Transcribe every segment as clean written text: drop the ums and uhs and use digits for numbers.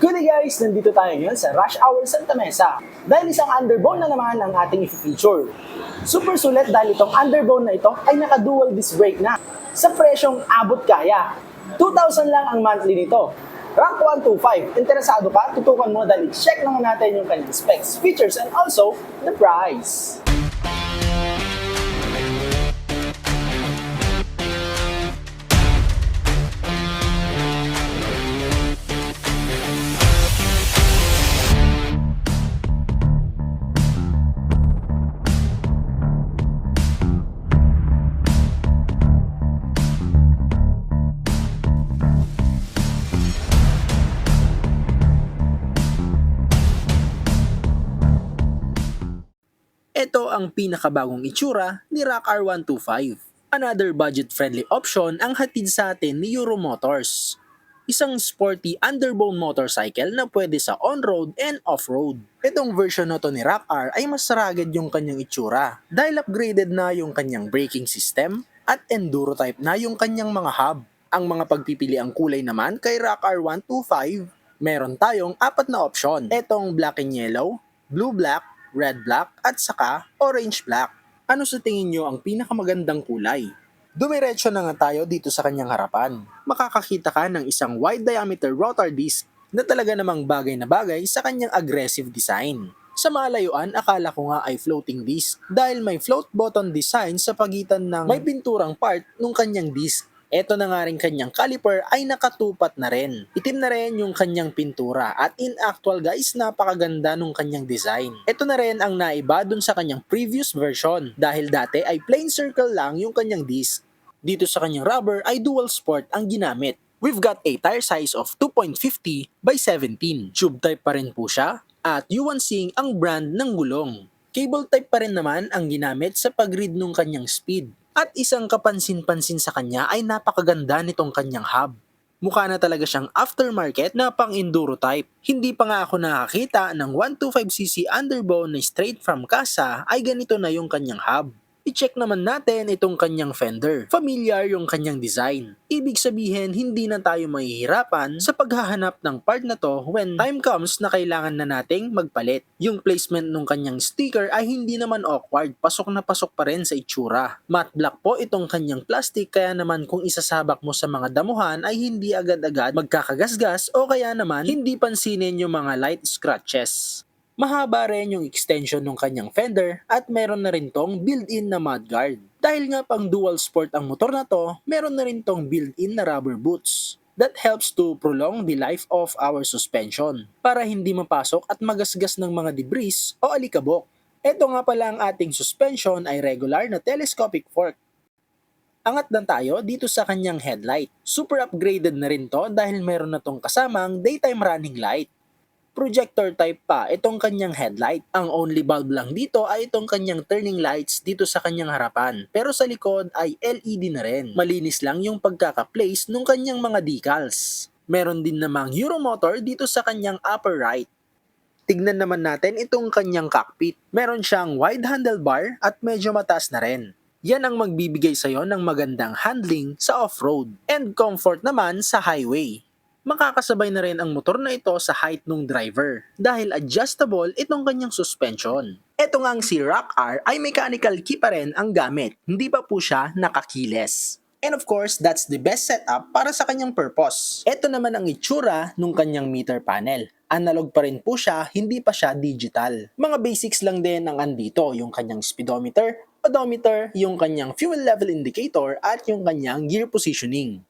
Good day guys! Nandito tayo ngayon sa Rush Hour Santa Mesa dahil isang underbone na naman ang ating i-feature. Super sulit dahil itong underbone na ito ay naka-dual disc brake na sa presyong abot kaya. 2,000 lang ang monthly nito. Rank 125. Interesado ka? Tutukan mo dahil check naman natin yung kanyang specs, features, and also the price. Ito ang pinakabagong itsura ni Rock R125. Another budget-friendly option ang hatid sa atin ni Euro Motors. Isang sporty underbone motorcycle na pwede sa on-road and off-road. Itong version na to ni Rock R ay mas rugged yung kanyang itsura dahil upgraded na yung kanyang braking system at enduro type na yung kanyang mga hub. Ang mga pagpipili ang kulay naman kay Rock R125, meron tayong 4 na option. Itong black and yellow, blue-black, red-black, at saka orange-black. Ano sa tingin nyo ang pinakamagandang kulay? Dumiretso na nga tayo dito sa kanyang harapan. Makakakita ka ng isang wide diameter rotor disc na talaga namang bagay na bagay sa kanyang aggressive design. Sa malayuan, akala ko nga ay floating disc dahil may float button design sa pagitan ng may pinturang part ng kanyang disc. Eto na nga rin kanyang caliper ay nakatupat na rin. Itim na rin yung kanyang pintura at in actual guys, napakaganda nung kanyang design. Eto na rin ang naiba dun sa kanyang previous version dahil dati ay plain circle lang yung kanyang disc. Dito sa kanyang rubber ay dual sport ang ginamit. We've got a tire size of 2.50 by 17. Tube type pa rin po siya at Yuansing ang brand ng gulong. Cable type pa rin naman ang ginamit sa pag-read nung kanyang speed. At isang kapansin-pansin sa kanya ay napakaganda nitong kanyang hub. Mukha na talaga siyang aftermarket na pang-enduro type. Hindi pa nga ako nakakita ng 125cc underbone na straight from kasa ay ganito na yung kanyang hub. I-check naman natin itong kanyang fender. Familiar yung kanyang design. Ibig sabihin, hindi na tayo mahihirapan sa paghahanap ng part na to when time comes na kailangan na nating magpalit. Yung placement ng kanyang sticker ay hindi naman awkward. Pasok na pasok pa rin sa itsura. Matte black po itong kanyang plastic kaya naman kung isasabak mo sa mga damuhan ay hindi agad-agad magkakagasgas o kaya naman hindi pansinin yung mga light scratches. Mahaba rin yung extension ng kanyang fender at meron na rin tong built-in na mudguard. Dahil nga pang dual sport ang motor na to, meron na rin tong built-in na rubber boots. That helps to prolong the life of our suspension para hindi mapasok at magasgas ng mga debris o alikabok. Ito nga pala ang ating suspension ay regular na telescopic fork. Angat na tayo dito sa kanyang headlight. Super upgraded na rin to dahil meron na tong kasamang daytime running light. Projector type pa itong kanyang headlight. Ang only bulb lang dito ay itong kanyang turning lights dito sa kanyang harapan. Pero sa likod ay LED na rin. Malinis lang yung pagkaka-place ng kanyang mga decals. Meron din namang Euro motor dito sa kanyang upper right. Tignan naman natin itong kanyang cockpit. Meron siyang wide handlebar at medyo mataas na rin. Yan ang magbibigay sa'yo ng magandang handling sa off-road and comfort naman sa highway. Makakasabay na rin ang motor na ito sa height ng driver dahil adjustable itong kanyang suspension. Ito ngang si Rock R ay mechanical key pa rin ang gamit, hindi pa po siya nakakiles. And of course, that's the best setup para sa kanyang purpose. Ito naman ang itsura ng kanyang meter panel. Analog pa rin po siya, hindi pa siya digital. Mga basics lang din ang andito, yung kanyang speedometer, odometer, yung kanyang fuel level indicator at yung kanyang gear positioning.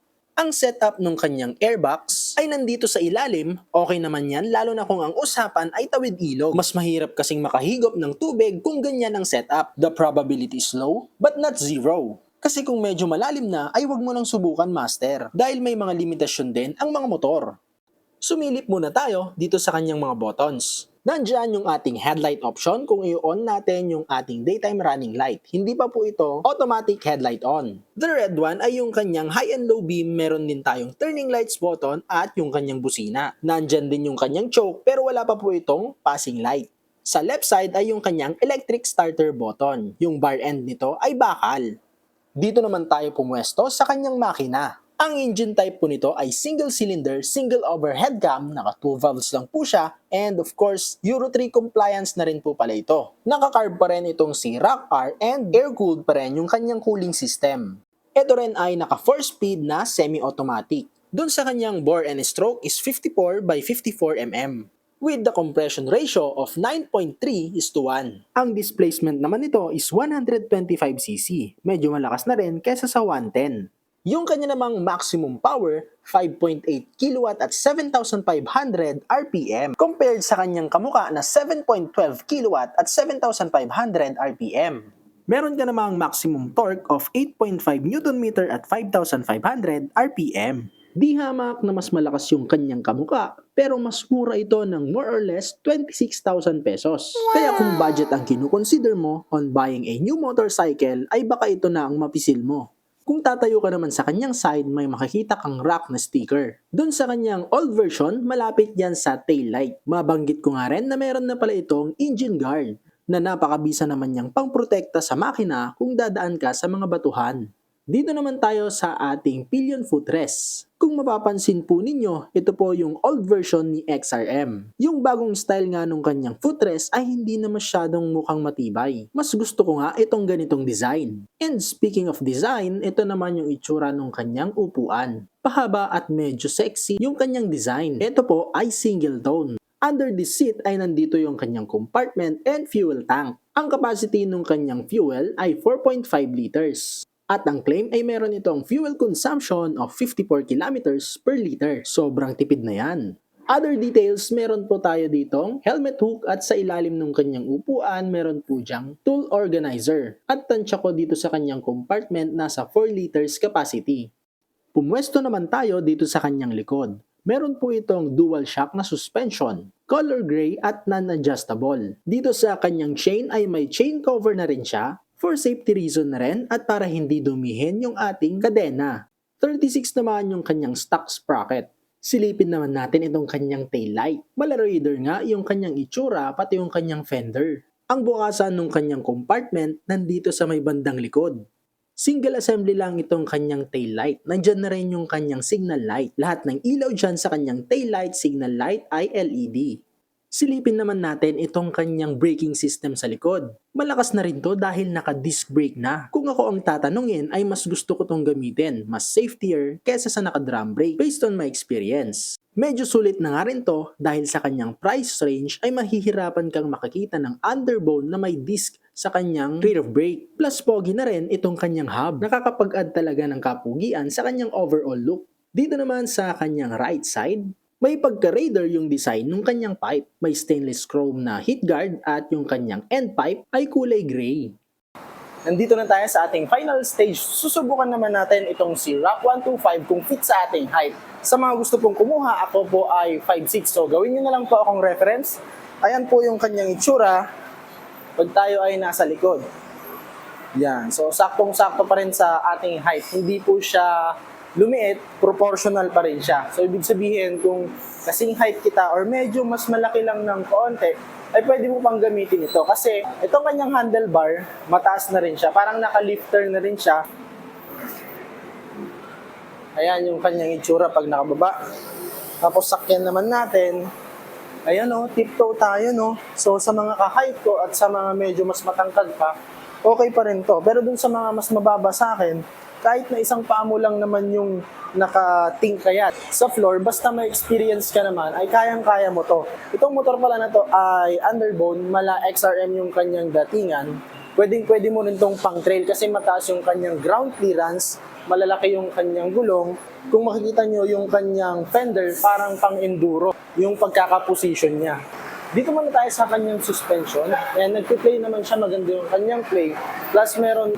Ang setup ng kanyang airbox ay nandito sa ilalim, okay naman yan lalo na kung ang usapan ay tawid ilog. Mas mahirap kasing makahigop ng tubig kung ganyan ang setup. The probability is low but not zero. Kasi kung medyo malalim na ay wag mo nang subukan master dahil may mga limitasyon din ang mga motor. Sumilip muna tayo dito sa kanyang mga buttons. Nandiyan yung ating headlight option kung i-on natin yung ating daytime running light. Hindi pa po ito automatic headlight on. The red one ay yung kanyang high and low beam, meron din tayong turning lights button at yung kanyang busina. Nandiyan din yung kanyang choke pero wala pa po itong passing light. Sa left side ay yung kanyang electric starter button. Yung bar end nito ay bakal. Dito naman tayo pumwesto sa kanyang makina. Ang engine type po nito ay single cylinder, single overhead cam, naka 2 valves lang po siya, and of course, Euro 3 compliance na rin po pala ito. Naka-carb pa rin itong si Rock-R and air-cooled pa rin yung kanyang cooling system. Ito rin ay naka 4-speed na semi-automatic. Doon sa kanyang bore and stroke is 54 by 54 mm. With the compression ratio of 9.3:1. Ang displacement naman nito is 125cc. Medyo malakas na rin kaysa sa 110. Yung kanya namang maximum power, 5.8 kW at 7,500 RPM compared sa kanyang kamuka na 7.12 kW at 7,500 RPM. Meron ka namang maximum torque of 8.5 Nm at 5,500 RPM. Di hamak na mas malakas yung kanyang kamuka, pero mas mura ito ng more or less 26,000 pesos. Kaya kung budget ang kinukonsider mo on buying a new motorcycle, ay baka ito na ang mapisil mo. Kung tatayo ka naman sa kanyang side, may makikita kang rock na sticker. Doon sa kanyang old version, malapit yan sa taillight. Mabanggit ko nga rin na meron na pala itong engine guard na napakabisa naman niyang pangprotekta sa makina kung dadaan ka sa mga batuhan. Dito naman tayo sa ating pillion footrest. Kung mapapansin po ninyo, ito po yung old version ni XRM. Yung bagong style nga nung kanyang footrest ay hindi na masyadong mukhang matibay. Mas gusto ko nga itong ganitong design. And speaking of design, ito naman yung itsura nung kanyang upuan. Pahaba at medyo sexy yung kanyang design. Ito po ay single tone. Under the seat ay nandito yung kanyang compartment and fuel tank. Ang capacity nung kanyang fuel ay 4.5 liters. At ang claim ay meron itong fuel consumption of 54 kilometers per liter. Sobrang tipid na yan. Other details, meron po tayo ditong helmet hook at sa ilalim ng kanyang upuan, meron po diyang tool organizer. At tansya ko dito sa kanyang compartment, nasa 4 liters capacity. Pumwesto naman tayo dito sa kanyang likod. Meron po itong dual shock na suspension, color gray at non-adjustable. Dito sa kanyang chain ay may chain cover na rin siya, for safety reason na rin at para hindi dumihin yung ating kadena. 36 naman yung kanyang stock sprocket. Silipin naman natin itong kanyang taillight. Malarider nga yung kanyang itsura pati yung kanyang fender. Ang bukasan ng kanyang compartment nandito sa may bandang likod. Single assembly lang itong kanyang taillight. Nandyan na rin yung kanyang signal light. Lahat ng ilaw dyan sa kanyang taillight, signal light ay LED. Silipin naman natin itong kanyang braking system sa likod. Malakas na rin to dahil naka-disc brake na. Kung ako ang tatanungin ay mas gusto ko tong gamitin. Mas safetier kesa sa naka-drum brake based on my experience. Medyo sulit na nga rin to dahil sa kanyang price range ay mahihirapan kang makakita ng underbone na may disc sa kanyang rear brake. Plus pogi na rin itong kanyang hub. Nakakapag-add talaga ng kapugian sa kanyang overall look. Dito naman sa kanyang right side, may pagka-raider yung design ng kanyang pipe. May stainless chrome na heat guard at yung kanyang end pipe ay kulay gray. Nandito na tayo sa ating final stage. Susubukan naman natin itong si Rock 125 kung fit sa ating height. Sa mga gusto pong kumuha, ako po ay 5'6". So gawin nyo na lang po akong reference. Ayan po yung kanyang itsura pag tayo ay nasa likod. Yan. So saktong-sakto pa rin sa ating height. Hindi po siya lumiit, proportional pa rin siya. So, ibig sabihin, kung kasing height kita or medyo mas malaki lang ng konti, ay pwede mo pang gamitin ito. Kasi, itong kanyang handlebar, mataas na rin siya. Parang naka-lifter na rin siya. Ayan yung kanyang itsura pag nakababa. Tapos, sakyan naman natin. Ayan o, tiptoe tayo no. So, sa mga ka-height ko at sa mga medyo mas matangkad pa, okay pa rin to. Pero dun sa mga mas mababa sa akin, kahit na isang paa mo lang naman yung nakatingkayat sa floor, basta may experience ka naman, ay kayang-kaya mo to. Itong motor pala na to ay underbone, mala XRM yung kanyang datingan. Pwedeng-pwede mo rin tong pang-trail kasi mataas yung kanyang ground clearance, malalaki yung kanyang gulong. Kung makikita nyo yung kanyang fender, parang pang-enduro, yung pagkakaposition niya. Dito muna tayo sa kanyang suspension. Ayan, nagpi-play naman siya, maganda yung kanyang play. Plus meron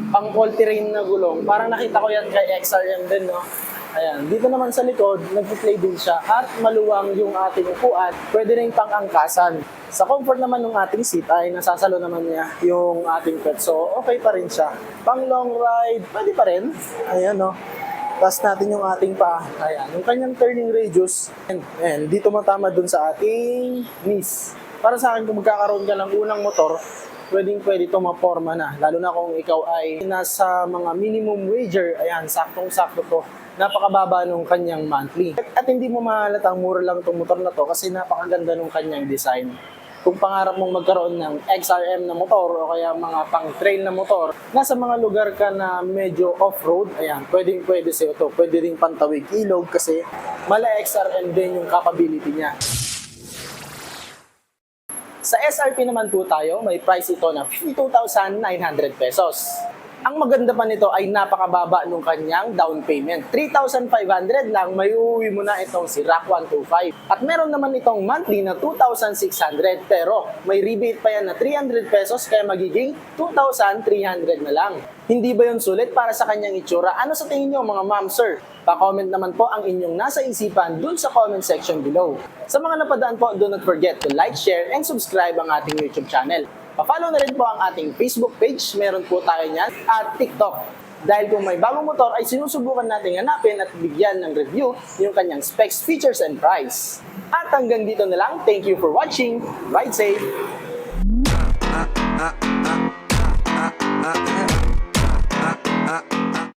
pang all-terrain na gulong. Parang nakita ko yan kay XRM din, no? Ayan, dito naman sa likod, nagpi-play din siya. At maluwang yung ating upuan, pwede rin pang-angkasan. Sa comfort naman ng ating seat ay nasasalo naman niya yung ating pet. So, okay pa rin siya. Pang long ride, pwede pa rin. Ayan, no? Taas natin yung ating paa. Ayan, yung kanyang turning radius. And dito matama dun sa ating knees. Para sa akin, kung magkakaroon ka ng unang motor, pwedeng-pwede ito maporma na. Lalo na kung ikaw ay nasa mga minimum wager, ayan, saktong-sakto to napakababa nung kanyang monthly. At hindi mo mahalatang mura lang itong motor na to kasi napakaganda nung kanyang design. Kung pangarap mong magkaroon ng XRM na motor o kaya mga pang-trail na motor, nasa mga lugar ka na medyo off-road, ayan, pwede sa'yo to. Pwede rin pantawid ilog kasi mala XRM din yung capability niya. Sa SRP naman po tayo, may price ito na 52,900 pesos. Ang maganda pa nito ay napakababa nung kanyang down payment. 3,500 lang, may uuwi mo na itong si RAK 125. At meron naman itong monthly na 2,600 pero may rebate pa yan na 300 pesos kaya magiging 2,300 na lang. Hindi ba yun sulit para sa kanyang itsura? Ano sa tingin nyo mga ma'am, sir? Pa-comment naman po ang inyong nasa isipan dun sa comment section below. Sa mga napadaan po, do not forget to like, share, and subscribe ang ating YouTube channel. Pa-follow na rin po ang ating Facebook page, meron po tayo niyan, at TikTok. Dahil kung may bagong motor ay sinusubukan natin hanapin at bigyan ng review yung kanyang specs, features, and price. At hanggang dito na lang, thank you for watching, ride safe!